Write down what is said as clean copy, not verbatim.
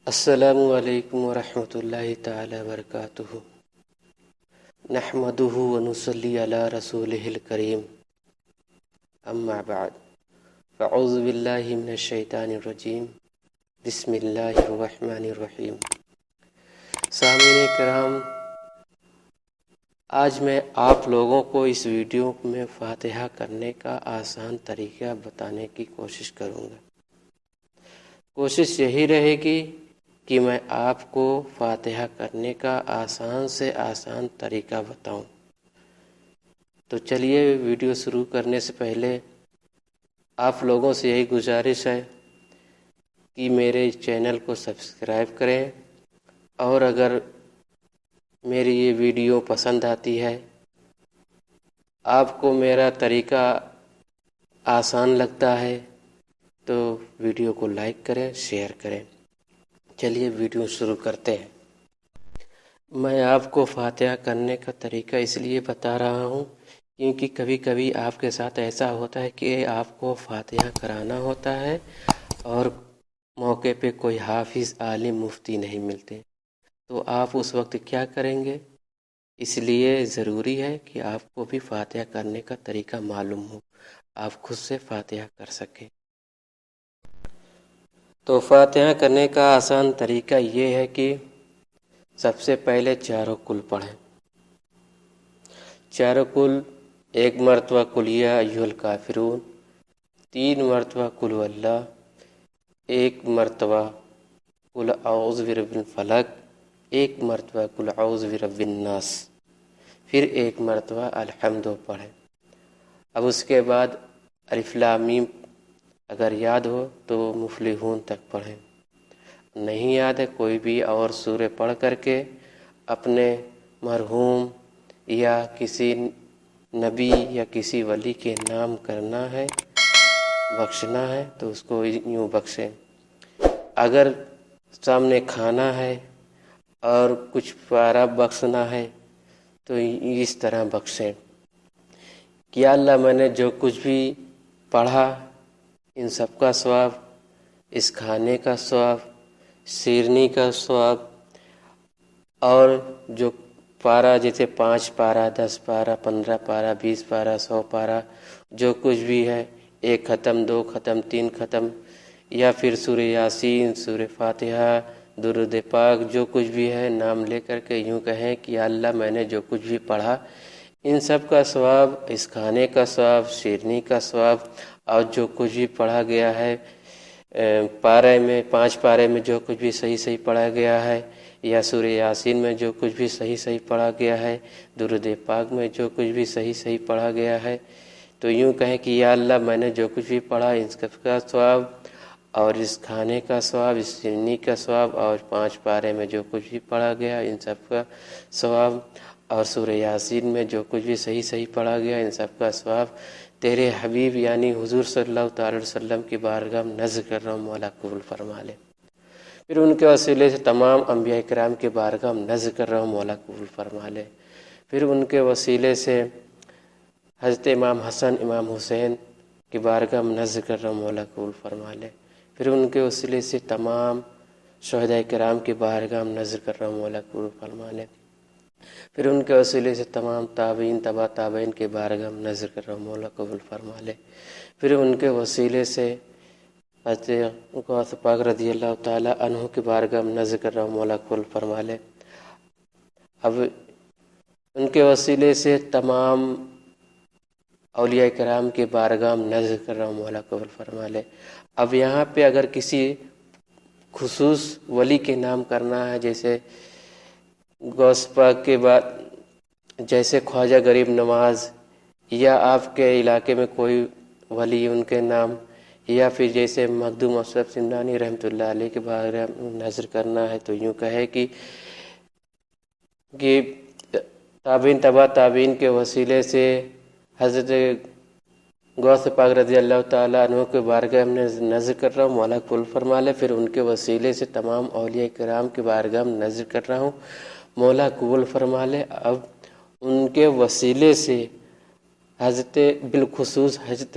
السلام علیکم ورحمۃ اللہ تعالی وبرکاتہ۔ نحمدہ ونصلی علی رسولہ الکریم، اما بعد فاعوذ باللہ من الشیطان الرجیم، بسم اللہ الرحمن الرحیم۔ سامعین کرام، آج میں آپ لوگوں کو اس ویڈیو میں فاتحہ کرنے کا آسان طریقہ بتانے کی کوشش کروں گا۔ کوشش یہی رہے گی کہ میں آپ کو فاتحہ کرنے کا آسان سے آسان طریقہ بتاؤں۔ تو چلیے ویڈیو شروع کرنے سے پہلے آپ لوگوں سے یہی گزارش ہے کہ میرے چینل کو سبسکرائب کریں، اور اگر میری یہ ویڈیو پسند آتی ہے، آپ کو میرا طریقہ آسان لگتا ہے، تو ویڈیو کو لائک کریں، شیئر کریں۔ چلیے ویڈیو شروع کرتے ہیں۔ میں آپ کو فاتحہ کرنے کا طریقہ اس لیے بتا رہا ہوں کیونکہ کبھی کبھی آپ کے ساتھ ایسا ہوتا ہے کہ آپ کو فاتحہ کرانا ہوتا ہے اور موقع پہ کوئی حافظ، عالم، مفتی نہیں ملتے، تو آپ اس وقت کیا کریں گے؟ اس لیے ضروری ہے کہ آپ کو بھی فاتحہ کرنے کا طریقہ معلوم ہو، آپ خود سے فاتحہ کر سکیں۔ تو فاتحہ کرنے کا آسان طریقہ یہ ہے کہ سب سے پہلے چاروں کل پڑھیں۔ چاروں کل، ایک مرتبہ قل یا ایھا الکافرون، 3 مرتبہ قل هو اللہ، 1 مرتبہ قل اعوذ برب الفلق، 1 مرتبہ قل اعوذ برب الناس، پھر 1 مرتبہ الحمد پڑھیں۔ اب اس کے بعد الف لام میم اگر یاد ہو تو مفلحون تک پڑھیں، نہیں یاد ہے کوئی بھی اور سورہ پڑھ کر کے اپنے مرحوم یا کسی نبی یا کسی ولی کے نام کرنا ہے، بخشنا ہے تو اس کو یوں بخشیں۔ اگر سامنے کھانا ہے اور کچھ پارا بخشنا ہے تو اس طرح بخشیں کہ یا اللہ، میں نے جو کچھ بھی پڑھا ان سب کا ثواب، اس کھانے کا ثواب، شیرنی کا ثواب، اور جو پارا جیسے 5 پارا، 10 پارا، 15 پارا، 20 پارا، 100 پارا، جو کچھ بھی ہے، 1 ختم، 2 ختم، 3 ختم، یا پھر سورہ یاسین، سورہ فاتحہ، درود پاک، جو کچھ بھی ہے نام لے کر کے یوں کہیں کہ یا اللہ، میں نے جو کچھ بھی پڑھا ان سب کا ثواب، اس کھانے کا ثواب، شیرنی کا ثواب، اور جو کچھ بھی پڑھا گیا ہے پارے میں، 5 پارے میں جو کچھ بھی صحیح صحیح پڑھا گیا ہے، یا سورہ یاسین میں جو کچھ بھی صحیح صحیح پڑھا گیا ہے، درود پاک میں جو کچھ بھی صحیح صحیح پڑھا گیا ہے، تو یوں کہیں کہ یا اللہ، میں نے جو کچھ بھی پڑھا ان سب کا ثواب، اور اس کھانے کا ثواب، اس شیرنی کا ثواب، اور 5 پارے میں جو کچھ بھی پڑھا گیا ان سب کا ثواب، اور سورہ یاسین میں جو کچھ بھی صحیح صحیح پڑھا گیا ان سب کا ثواب تیرے حبیب یعنی حضور صلی اللہ تعالی وسلم کی بارگاہ میں نذر کر رہا ہوں، مولا قبول فرما لے۔ پھر ان کے وسیلے سے تمام انبیاء کرام کی بارگاہ میں نذر کر رہا ہوں، مولا قبول فرما لے۔ پھر ان کے وسیلے سے حضرت امام حسن، امام حسین کی بارگاہ میں نذر کر رہا ہوں، مولا قبول فرما لے۔ پھر ان کے وسیلے سے تمام شہداء کرام کی بارگاہ میں نذر کر رہا ہوں، مولا قبول فرما لے۔ پھر ان کے وسیلے سے تمام تابعین، تبع تابعین کے بارگاہ میں نذر کر رہا ہوں، مولا قبول فرما لے۔ پھر ان کے وسیلے سے حضرت غوث پاک رضی اللہ تعالی عنہ کی بارگاہ میں نذر کر رہا ہوں، مولا قبول فرما لے۔ اب ان کے وسیلے سے تمام اولیاء کرام کی بارگاہ میں نذر کر رہا ہوں، مولا قبول فرما لے۔ اب یہاں پہ اگر کسی خصوص ولی کے نام کرنا ہے، جیسے غوث پاک کے بعد جیسے خواجہ غریب نواز، یا آپ کے علاقے میں کوئی ولی ان کے نام، یا پھر جیسے مخدوم اشرف سمنانی رحمۃ اللہ علیہ کے بارے میں نذر کرنا ہے، تو یوں کہے کہ تابعین، تبع تابعین کے وسیلے سے حضرت غوث پاک رضی اللہ تعالیٰ عنہ کے بارگاہ میں نذر کر رہا ہوں، مولا قبول فرما لے۔ پھر ان کے وسیلے سے تمام اولیاء کرام کے بارگاہ میں نذر کر رہا ہوں، مولا قبول فرما لے۔ اب ان کے وسیلے سے حضرت بالخصوص حضرت